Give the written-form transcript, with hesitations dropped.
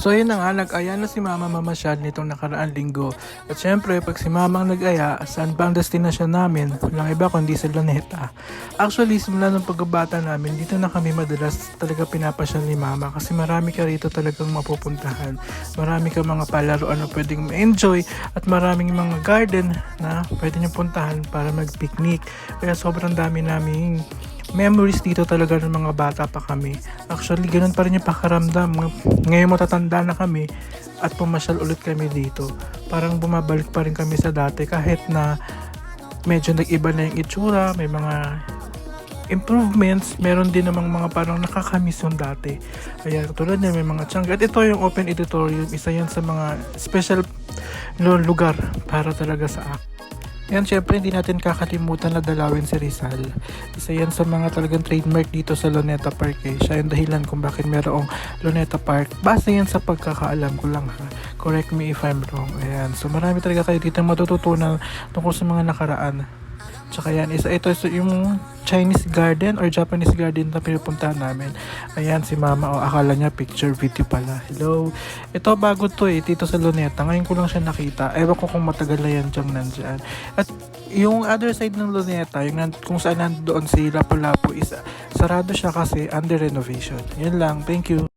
So yun na nga, nag-aya na si Mama mamasyal nitong nakaraang linggo. At syempre, pag si Mama ang nag-aya, saan ba ang destinasyon namin? Walang iba kundi sa Luneta. Actually, simula ng pagkabata namin, dito na kami madalas talaga pinapasyal ni Mama kasi marami ka rito talagang mapupuntahan. Marami ka mga palaruan na pwedeng ma-enjoy at maraming mga garden na pwede nyo puntahan para mag-picnic. Kaya sobrang dami naming memories dito talaga ng mga bata pa kami. Actually, ganun pa rin yung pakaramdam. Ngayon matatanda na kami at pumasyal ulit kami dito. Parang bumabalik pa rin kami sa dati kahit na medyo nag-iba na yung itsura, may mga improvements, meron din namang mga parang nakakamiss yung dati. Kaya tulad niya may mga tiyangga. At ito yung open auditorium, isa yan sa mga special lugar para talaga sa akin. Yan, syempre hindi natin kakalimutan na dalawin si Rizal. Isa yan sa mga talagang trademark dito sa Luneta Park eh. Siya yung dahilan kung bakit mayroong Luneta Park. Base yan sa pagkakaalam ko lang ha. Correct me if I'm wrong. Ayan. So marami talaga kayo dito matututunan tungkol sa mga nakaraan. Tsaka yan, ito yung Chinese garden or Japanese garden na pinupuntahan namin. Ayan, si Mama, akala niya picture video pala. Hello. Ito, bago to dito sa Luneta. Ngayon ko lang siya nakita. Ewan ko kung matagal na yan diyang nandyan. At yung other side ng Luneta, kung saan nandoon si Lapu-Lapu, is sarado siya kasi under renovation. Yan lang. Thank you.